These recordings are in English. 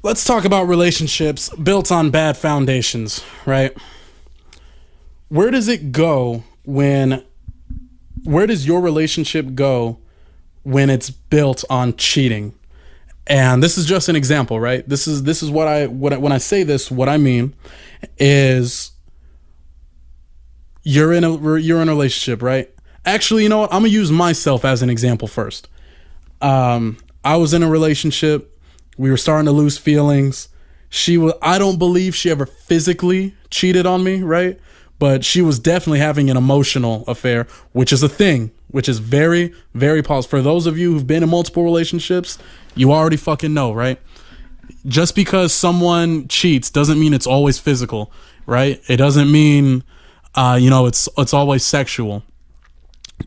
Let's talk about relationships built on bad foundations, right? Where does it go when where does your relationship go when it's built on cheating? And this is just an example, right? This is when I say this, what I mean is you're in a relationship, right? Actually, you know what? I'm gonna use myself as an example first. I was in a relationship. We were starting to lose feelings. I don't believe she ever physically cheated on me, right? But she was definitely having an emotional affair, which is a thing, which is very, very possible. For those of you who've been in multiple relationships, you already fucking know, right? Just because someone cheats doesn't mean it's always physical, right? It doesn't mean, it's always sexual.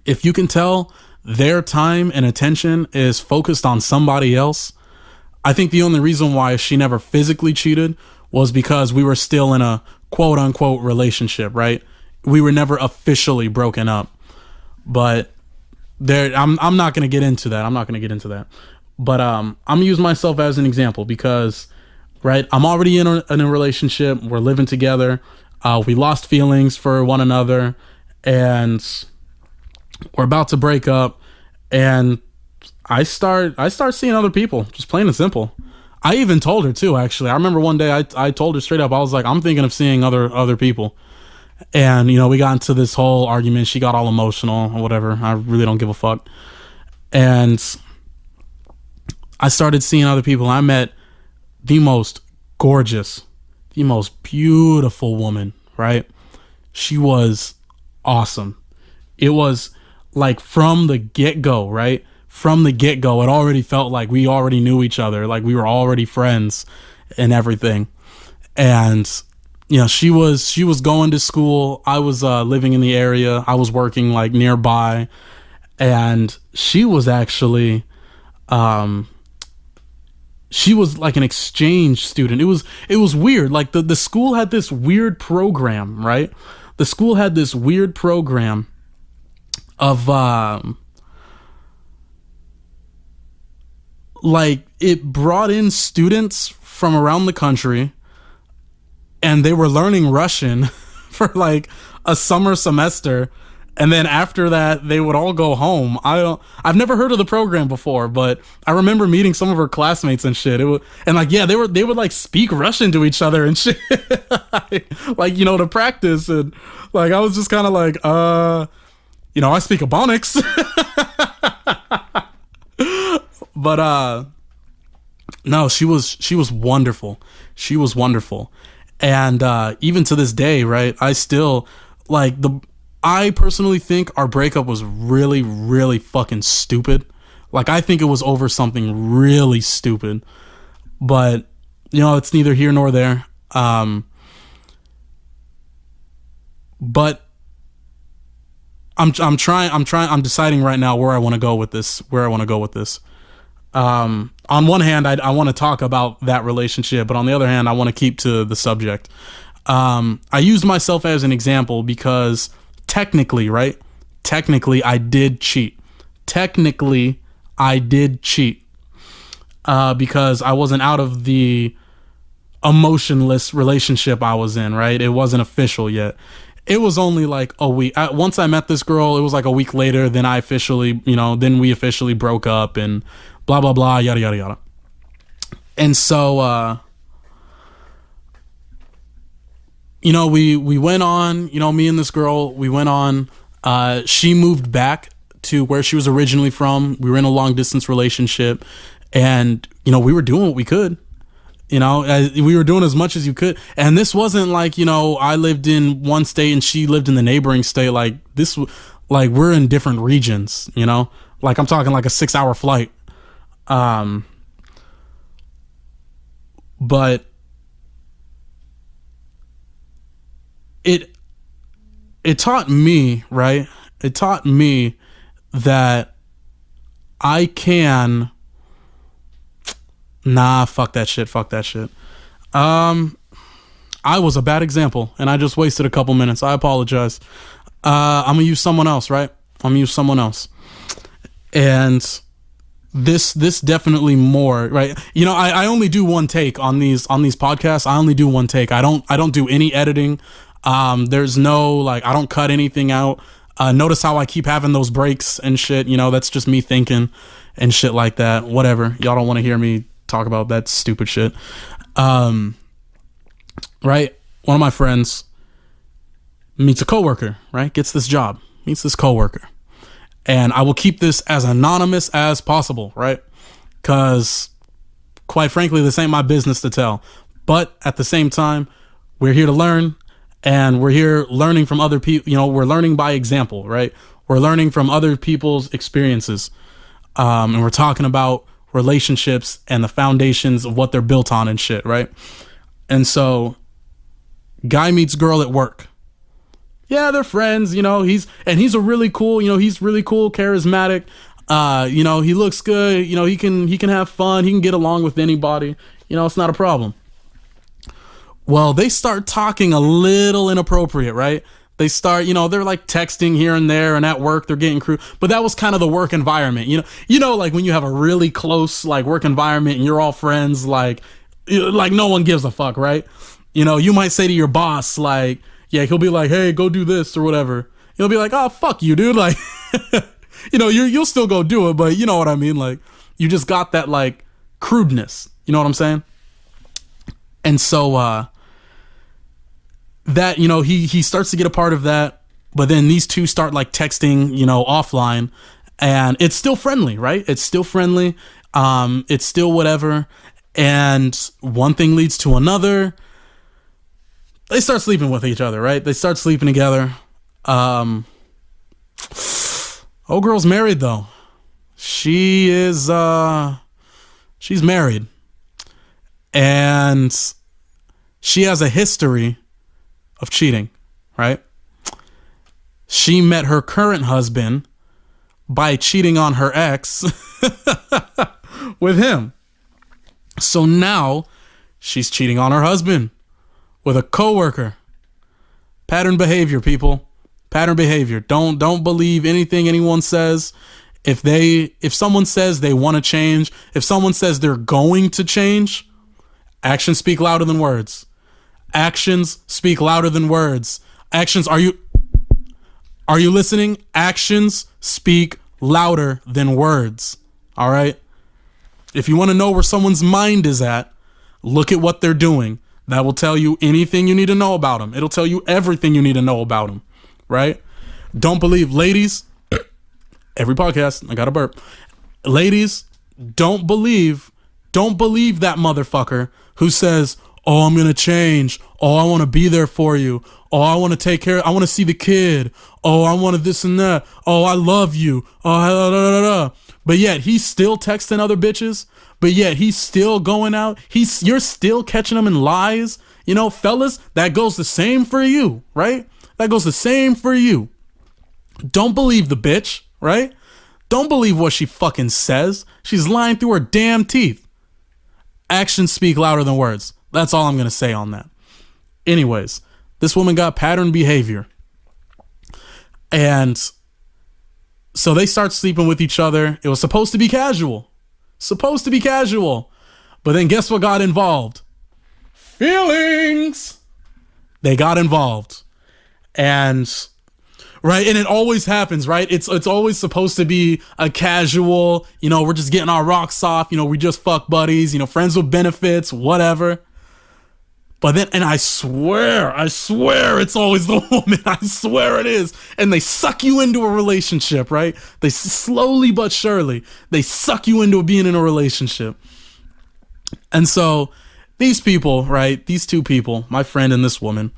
If you can tell their time and attention is focused on somebody else, I think the only reason why she never physically cheated was because we were still in a quote unquote relationship, right? We were never officially broken up. But I'm not going to get into that. But I'm going to use myself as an example because, right, I'm already in a relationship. We're living together. We lost feelings for one another and we're about to break up. And I start seeing other people, just plain and simple. I even told her too, actually. I remember one day I told her straight up, I was like, I'm thinking of seeing other people. And, we got into this whole argument. She got all emotional or whatever. I really don't give a fuck. And I started seeing other people. I met the most gorgeous, the most beautiful woman, right? She was awesome. It was like from the get-go, right? From the get-go, it already felt like we already knew each other, like we were already friends and everything. And she was going to school. I was living in the area. I was working like nearby, and she was actually she was like an exchange student. It was weird. Like the school had this weird program, right? The school had this weird program of like it brought in students from around the country and they were learning Russian for like a summer semester, and then after that they would all go home. I've never heard of the program before, but I remember meeting some of her classmates and shit. They would like speak Russian to each other and shit. like to practice, and like I was just kind of like I speak Ebonics. But no, she was wonderful. She was wonderful. And even to this day, right, I personally think our breakup was really, really fucking stupid. Like, I think it was over something really stupid. But, it's neither here nor there. But I'm deciding right now where I want to go with this. On one hand, I want to talk about that relationship, but on the other hand, I want to keep to the subject. I used myself as an example because technically, I did cheat. Because I wasn't out of the emotionless relationship I was in, right? It wasn't official yet. It was only like a week. Once I met this girl, it was like a week later. Then then we officially broke up and blah, blah, blah, yada, yada, yada. And so, we went on, me and this girl, we went on. She moved back to where she was originally from. We were in a long distance relationship, and, we were doing what we could. We were doing as much as you could. And this wasn't like, I lived in one state and she lived in the neighboring state. Like this, like we're in different regions, like I'm talking like a 6-hour flight. But it taught me, right? It taught me that I can, fuck that shit. I was a bad example and I just wasted a couple minutes. I apologize. I'm gonna use someone else, right? I'm gonna use someone else. And this definitely more, right? You know, I only do one take on these podcasts. I only do one take. I don't do any editing. There's no, like, I don't cut anything out. Notice how I keep having those breaks and shit. You know, that's just me thinking and shit like that. Whatever. Y'all don't want to hear me talk about that stupid shit. Right? One of my friends meets a coworker, right? Gets this job, meets this coworker. And I will keep this as anonymous as possible, right? Because, quite frankly, this ain't my business to tell. But at the same time, we're here to learn, and we're here learning from other people. You know, we're learning by example, right? We're learning from other people's experiences. And we're talking about relationships and the foundations of what they're built on and shit, right? And so, guy meets girl at work. Yeah, they're friends, you know, he's a really cool, charismatic, you know, he looks good, you know, he can have fun, he can get along with anybody, you know, it's not a problem. Well, they start talking a little inappropriate, right? They start, you know, they're like texting here and there, and at work they're getting crude, but that was kind of the work environment, you know, like when you have a really close, like, work environment and you're all friends, like no one gives a fuck, right? You know, you might say to your boss, like, yeah, he'll be like, hey, go do this or whatever. You'll be like, oh, fuck you, dude. Like, you know, you'll still go do it, but you know what I mean? Like, you just got that, like, crudeness. You know what I'm saying? And so, that, you know, he starts to get a part of that, but then these two start, like, texting, you know, offline, and it's still friendly, right? It's still friendly. It's still whatever. And one thing leads to another. They start sleeping with each other, right? They start sleeping together. Old girl's married, though. She is, she's married. And she has a history of cheating, right? She met her current husband by cheating on her ex with him. So now she's cheating on her husband with a coworker. Pattern behavior, people. Pattern behavior. Don't believe anything anyone says. If someone says they want to change, if someone says they're going to change, actions speak louder than words. Actions speak louder than words. Actions, are you listening? Actions speak louder than words. All right? If you want to know where someone's mind is at, look at what they're doing. That will tell you anything you need to know about them. It'll tell you everything you need to know about them, right? Don't believe, ladies, every podcast, I got a burp. Ladies, don't believe that motherfucker who says, oh, I'm going to change. Oh, I want to be there for you. Oh, I want to take care. I want to see the kid. Oh, I want to this and that. Oh, I love you. Oh, da, da, da, da. But yet he's still texting other bitches. But yet he's still going out. You're still catching him in lies. You know, fellas, that goes the same for you, right? That goes the same for you. Don't believe the bitch, right? Don't believe what she fucking says. She's lying through her damn teeth. Actions speak louder than words. That's all I'm going to say on that. Anyways, this woman got pattern behavior. And so they start sleeping with each other. It was supposed to be casual. But then guess what got involved? Feelings. They got involved. And right, and it always happens, right? It's always supposed to be a casual, you know, we're just getting our rocks off, you know, we just fuck buddies, you know, friends with benefits, whatever. But then, and I swear it's always the woman. I swear it is. And they suck you into a relationship, right? They slowly but surely, they suck you into being in a relationship. And so these people, right? These two people, my friend and this woman,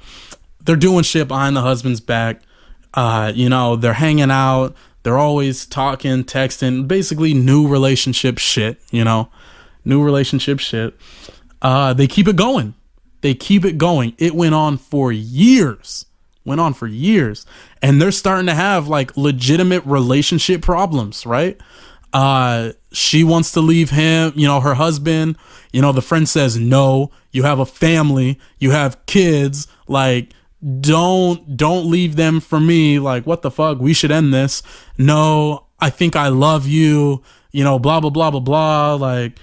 they're doing shit behind the husband's back. You know, they're hanging out. They're always talking, texting, basically new relationship shit, you know, new relationship shit. They keep it going. It went on for years. And they're starting to have like legitimate relationship problems, right? She wants to leave him, you know, her husband, you know, the friend says, no, you have a family, you have kids, like, don't leave them for me. Like, what the fuck? We should end this. No, I think I love you. blah blah blah blah blah. Like,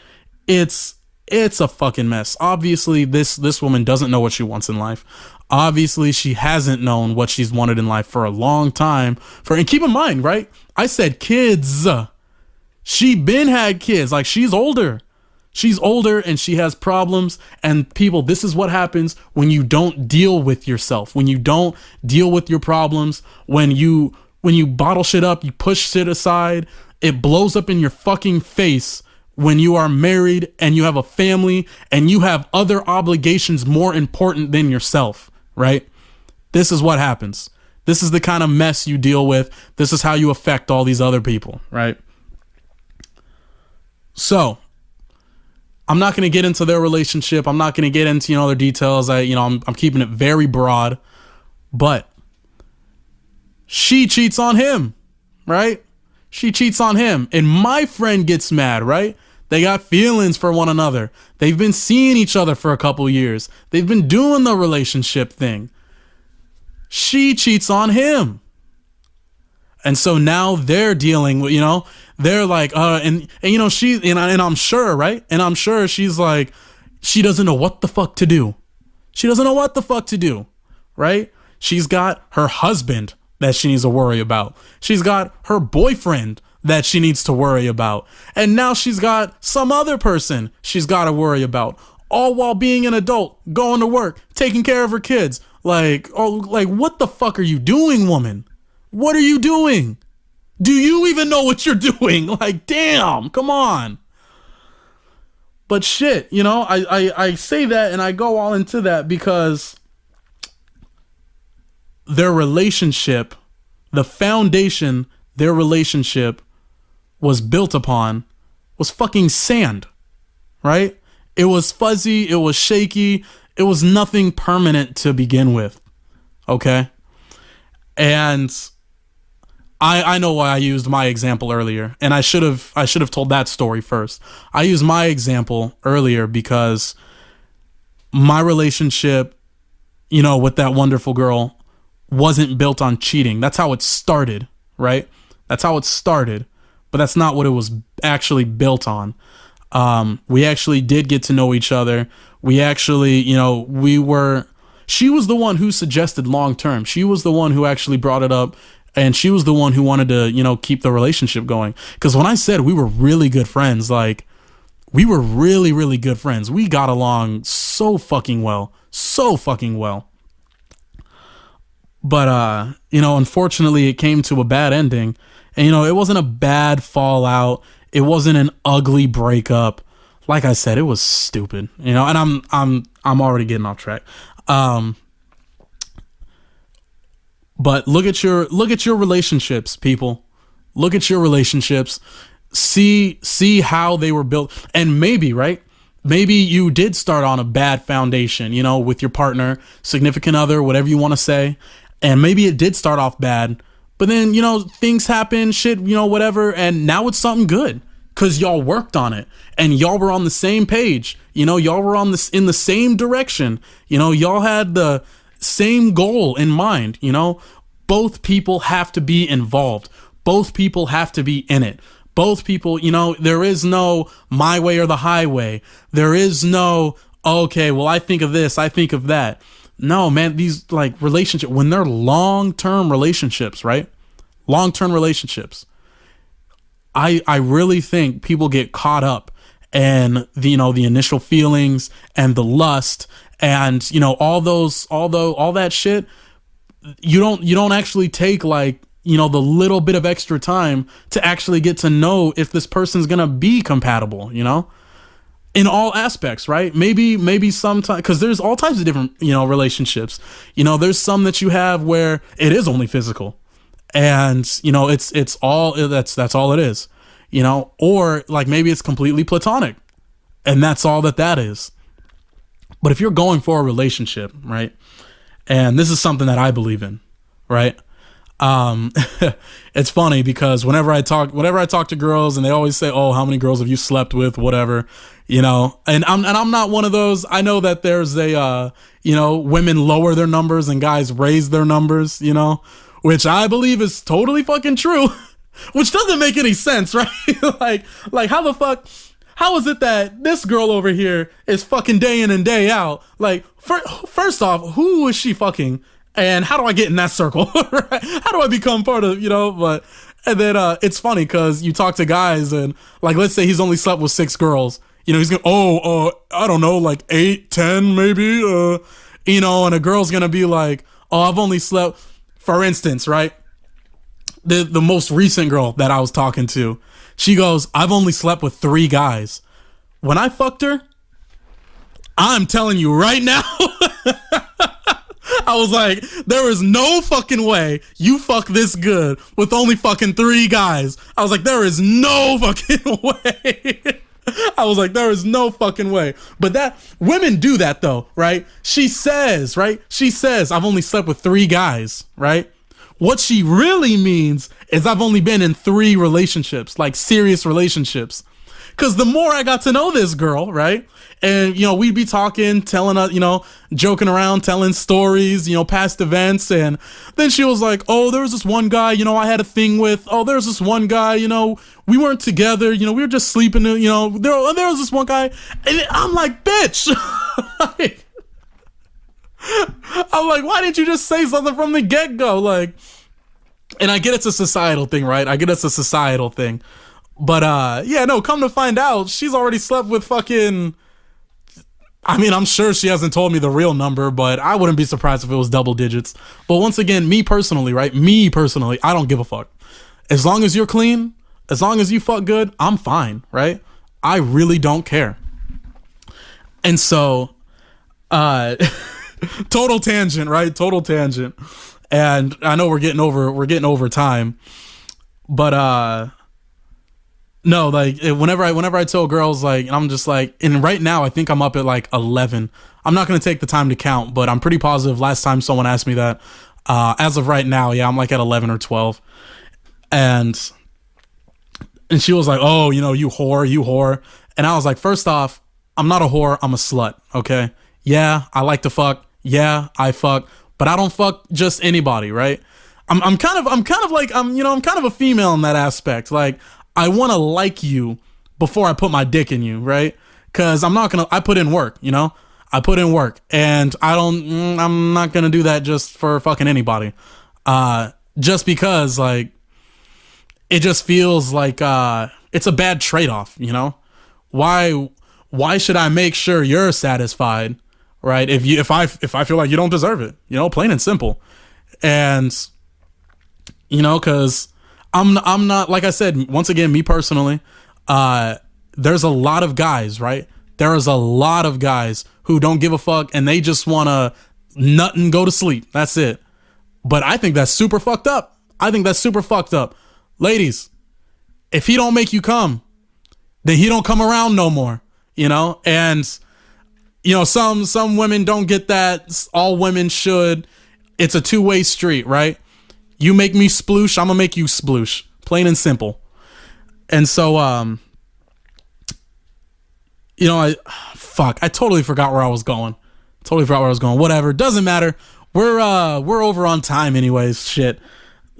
it's a fucking mess. Obviously, this woman doesn't know what she wants in life. Obviously, she hasn't known what she's wanted in life for a long time. And keep in mind, right? I said kids. She been had kids. Like, she's older. She's older and she has problems. And people, this is what happens when you don't deal with yourself, when you don't deal with your problems, when you bottle shit up, you push shit aside, it blows up in your fucking face when you are married and you have a family and you have other obligations more important than yourself, right? This is what happens. This is the kind of mess you deal with. This is how you affect all these other people, right? So, I'm not going to get into their relationship. I'm not going to get into, their details. I'm keeping it very broad, but she cheats on him, right? She cheats on him, and my friend gets mad, right? They got feelings for one another. They've been seeing each other for a couple years. They've been doing the relationship thing. She cheats on him. And so now they're dealing with, they're like, she, and I'm sure, right? And I'm sure she's like, she doesn't know what the fuck to do. She doesn't know what the fuck to do, right? She's got her husband that she needs to worry about. She's got her boyfriend that she needs to worry about. And now she's got some other person she's got to worry about, all while being an adult, going to work, taking care of her kids. Like, what the fuck are you doing, woman? What are you doing? Do you even know what you're doing? Like, damn, come on. But shit, I say that and I go all into that because their relationship, the foundation their relationship was built upon was fucking sand, right? It was fuzzy, it was shaky, it was nothing permanent to begin with, okay? And I know why I used my example earlier, and I should have told that story first. I used my example earlier because my relationship, with that wonderful girl wasn't built on cheating. That's how it started, right? That's how it started, but that's not what it was actually built on. We actually did get to know each other. We actually, she was the one who suggested long term. She was the one who actually brought it up. And she was the one who wanted to, keep the relationship going. Because when I said we were really good friends, like, we were really, really good friends. We got along so fucking well. So fucking well. But, unfortunately, it came to a bad ending. And, it wasn't a bad fallout. It wasn't an ugly breakup. Like I said, it was stupid. And I'm already getting off track. But look at your relationships, people. Look at your relationships. See how they were built. And maybe, right? Maybe you did start on a bad foundation, with your partner, significant other, whatever you want to say. And maybe it did start off bad. But then, things happen, shit, whatever. And now it's something good. Because y'all worked on it. And y'all were on the same page. Y'all were in the same direction. Y'all had the same goal in mind. Both people have to be involved. Both people have to be in it. Both people, there is no my way or the highway. There is no, okay, well, I think of this, I think of that. No, man, these relationships, when they're long-term relationships, right? Long-term relationships. I really think people get caught up in the initial feelings and the lust and all that shit. You don't actually take the little bit of extra time to actually get to know if this person's gonna be compatible, in all aspects, right? Maybe sometimes, because there's all types of different relationships. There's some that you have where it is only physical, and it's all that's all it is, or maybe it's completely platonic, and that's all that is. But if you're going for a relationship, right? And this is something that I believe in, right? It's funny because whenever I talk to girls and they always say, "Oh, how many girls have you slept with?" Whatever, and I'm not one of those. I know that there's women lower their numbers and guys raise their numbers, which I believe is totally fucking true. which doesn't make any sense, right? like how the fuck, how is it that this girl over here is fucking day in and day out? Like, first off, who is she fucking? And how do I get in that circle? Right? How do I become part of, but, and then it's funny because you talk to guys and like, let's say he's only slept with 6 girls. He's gonna, I don't know, like 8, 10 maybe, and a girl's gonna be like, oh, I've only slept, for instance, right? The most recent girl that I was talking to, she goes, I've only slept with 3 guys. When I fucked her, I'm telling you right now, I was like, there is no fucking way you fuck this good with only fucking 3 guys. I was like, there is no fucking way. I was like, there is no fucking way. But that, women do that though, right? She says, I've only slept with 3 guys, right? What she really means is I've only been in 3 relationships, like serious relationships. Because the more I got to know this girl, right? And, we'd be talking, telling us, joking around, telling stories, past events. And then she was like, oh, there was this one guy, I had a thing with. Oh, there's this one guy, we weren't together. We were just sleeping, there was this one guy. And I'm like, bitch. I'm like, why didn't you just say something from the get-go? Like, and I get it's a societal thing, right? But, come to find out, she's already slept with fucking, I'm sure she hasn't told me the real number, but I wouldn't be surprised if it was double digits. But once again, me personally, I don't give a fuck. As long as you're clean, as long as you fuck good, I'm fine, right? I really don't care. And so, total tangent, right? Total tangent. And I know we're getting over time, but, no, like whenever I tell girls, like, I'm just like, and right now I think I'm up at like 11. I'm not going to take the time to count, but I'm pretty positive last time someone asked me that, as of right now, yeah, I'm like at 11 or 12. And she was like, oh, you whore. And I was like, first off, I'm not a whore. I'm a slut. Okay. Yeah. I like to fuck. Yeah. I fuck, but I don't fuck just anybody. Right. I'm kind of a female in that aspect. Like, I want to like you before I put my dick in you, right? Because I put in work, I put in work, and I'm not going to do that just for fucking anybody. Just because, like, it just feels like, it's a bad trade-off, Why should I make sure you're satisfied, right? If I feel like you don't deserve it, plain and simple. And, because I'm not, like I said, once again, me personally, there's a lot of guys, right? There is a lot of guys who don't give a fuck and they just want to nut and go to sleep. That's it. But I think that's super fucked up. Ladies, if he don't make you come, then he don't come around no more, and, some women don't get that. All women should. It's a 2-way street, right? You make me sploosh, I'm gonna make you sploosh. Plain and simple. And so, I totally forgot where I was going. Whatever, doesn't matter. We're over on time anyways, shit.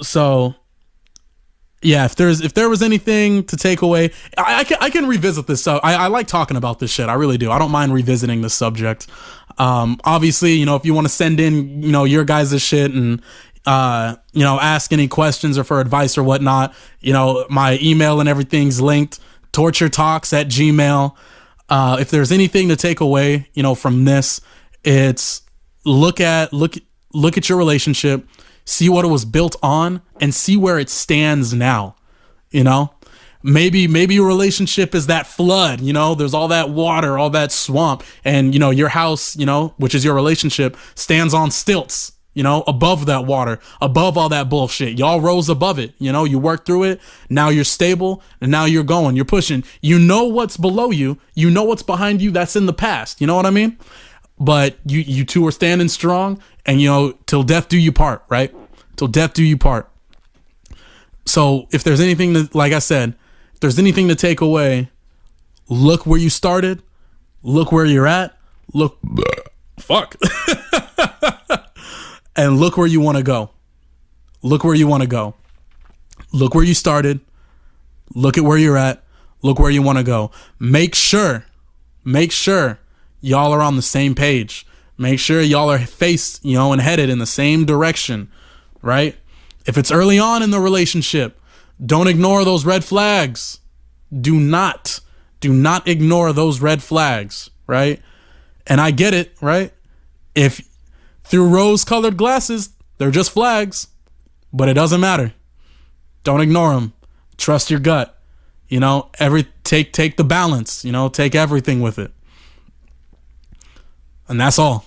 So, yeah, if there was anything to take away, I can revisit this. So I like talking about this shit. I really do. I don't mind revisiting this subject. Obviously, if you want to send in, your guys' shit and, ask any questions or for advice or whatnot, my email and everything's linked, torturetalks@gmail. If there's anything to take away, from this, it's look at your relationship, see what it was built on, and see where it stands now. Maybe your relationship is that flood, there's all that water, all that swamp, and your house, which is your relationship, stands on stilts, above that water, above all that bullshit. Y'all rose above it, you worked through it. Now you're stable, and now you're going, you're pushing. What's below you, what's behind you, that's in the past. You know what I mean? But you two are standing strong, and till death do you part, right? Till death do you part. So if there's anything that, like I said, if there's anything to take away, look where you started, look where you're at, and look where you want to go. Look where you started. Look at where you're at. Look where you want to go. Make sure y'all are on the same page. Make sure y'all are faced, and headed in the same direction, right? If it's early on in the relationship, don't ignore those red flags. Do not ignore those red flags, right? And I get it, right? If through rose-colored glasses, they're just flags, but it doesn't matter. Don't ignore them. Trust your gut. Take the balance, take everything with it. And that's all.